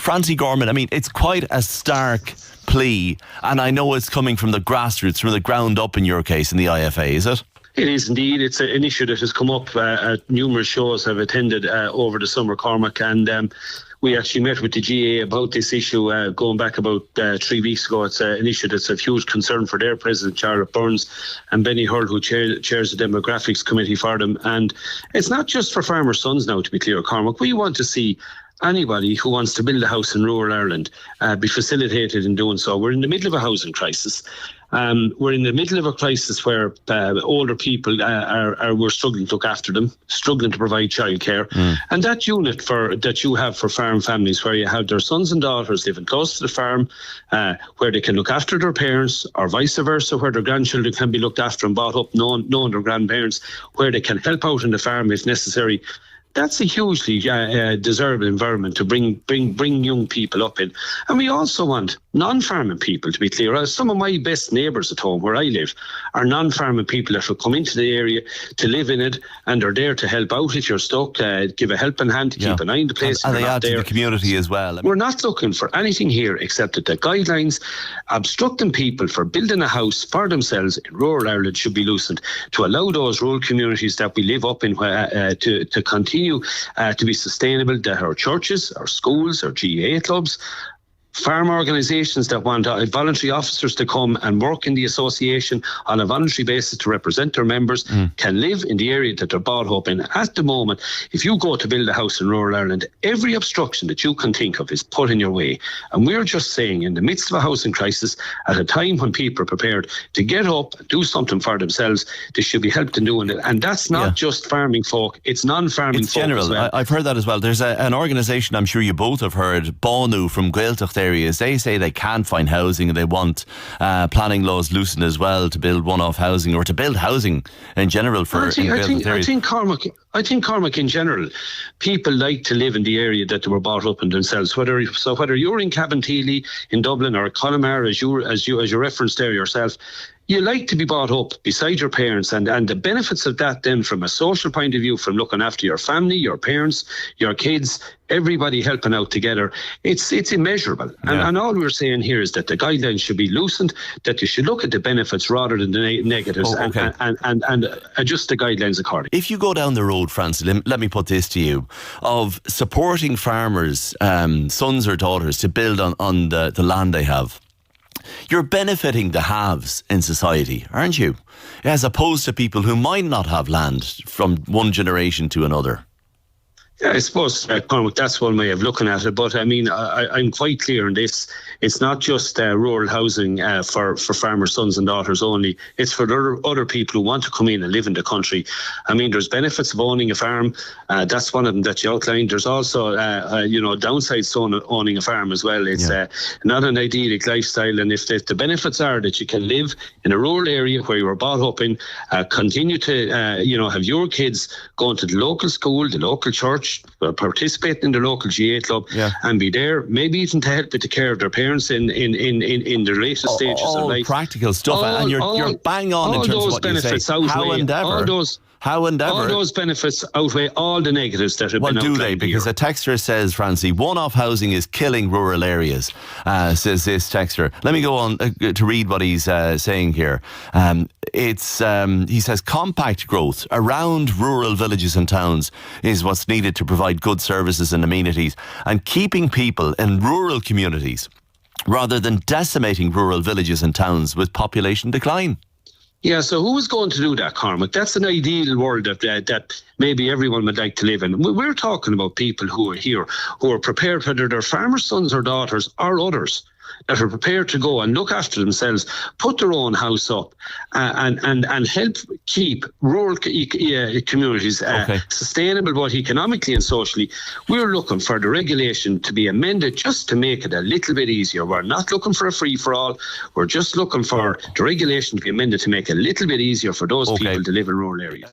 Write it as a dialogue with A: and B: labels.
A: Francie Gorman, I mean, it's quite a stark plea, and I know it's coming from the grassroots, from the ground up in your case in the IFA, is it?
B: It is indeed. It's an issue that has come up at numerous shows I've attended over the summer, Cormac, and we actually met with the GA about this issue going back about 3 weeks ago. It's an issue that's of huge concern for their president, Charlotte Burns, and Benny Hurd, who chairs the demographics committee for them. And it's not just for farmers' sons now, to be clear, Cormac. We want to see anybody who wants to build a house in rural Ireland be facilitated in doing so. We're in the middle of a housing crisis. We're in the middle of a crisis where older people we're struggling to look after them, struggling to provide childcare. And that unit that you have for farm families, where you have their sons and daughters living close to the farm, where they can look after their parents, or vice versa, where their grandchildren can be looked after and brought up knowing their grandparents, where they can help out on the farm if necessary. That's a hugely desirable environment to bring young people up in. And we also want non-farming people, to be clear. Some of my best neighbours at home where I live are non-farming people that will come into the area to live in it, and are there to help out if you're stuck, give a helping hand, to keep an eye on the place.
A: And they add to the community as well.
B: We're not looking for anything here except that the guidelines obstructing people for building a house for themselves in rural Ireland should be loosened to allow those rural communities that we live up in to continue to be sustainable, that our churches, our schools, our GAA clubs, farm organisations that want voluntary officers to come and work in the association on a voluntary basis to represent their members can live in the area that they're brought up in. At the moment, if you go to build a house in rural Ireland, every obstruction that you can think of is put in your way. And we're just saying, in the midst of a housing crisis, at a time when people are prepared to get up and do something for themselves, they should be helped in doing it. And that's not just farming folk, it's non-farming folk
A: general.
B: as well.
A: I've heard that as well. There's an organisation, I'm sure you both have heard, Bonu from Gaeltacht areas. They say they can't find housing, and they want planning laws loosened as well to build one-off housing, or to build housing in general for Gaeltacht areas.
B: I think, Cormac, in general, people like to live in the area that they were brought up in themselves. Whether you're in Cabinteely, in Dublin, or Connemara, as you referenced there yourself, you like to be brought up beside your parents, and the benefits of that then, from a social point of view, from looking after your family, your parents, your kids, everybody helping out together, it's immeasurable. And all we're saying here is that the guidelines should be loosened, that you should look at the benefits rather than the negatives, and adjust the guidelines accordingly.
A: If you go down the road, Francie, let me put this to you, of supporting farmers, sons or daughters, to build on the land they have, you're benefiting the haves in society, aren't you? As opposed to people who might not have land from one generation to another.
B: Yeah, I suppose, Cormac, that's one way of looking at it. But I mean, I'm quite clear on this. It's not just rural housing for farmers' sons and daughters only. It's for other people who want to come in and live in the country. I mean, there's benefits of owning a farm. That's one of them that you outlined. There's also, downsides to owning a farm as well. It's not an idyllic lifestyle. And if the benefits are that you can live in a rural area where you were brought up in, continue to, have your kids going to the local school, the local church, participating in the local GA club, and be there, maybe even to help with the care of their parents in the later stages of life.
A: All practical stuff, and you're bang on in terms of what you say. All
B: those benefits outweigh all the negatives that have been outlined.
A: Well, do they? Because a texter says, Francie, one-off housing is killing rural areas, says this texter. Let me go on to read what he's saying here. He says, compact growth around rural villages and towns is what's needed to provide good services and amenities, and keeping people in rural communities rather than decimating rural villages and towns with population decline.
B: Yeah, so who is going to do that, Cormac? That's an ideal world that maybe everyone would like to live in. We're talking about people who are here, who are prepared, whether they're farmers' sons or daughters or others, that are prepared to go and look after themselves, put their own house up, and help keep rural communities sustainable, both economically and socially. We're looking for the regulation to be amended just to make it a little bit easier. We're not looking for a free-for-all. We're just looking for the regulation to be amended to make it a little bit easier for those people to live in rural areas.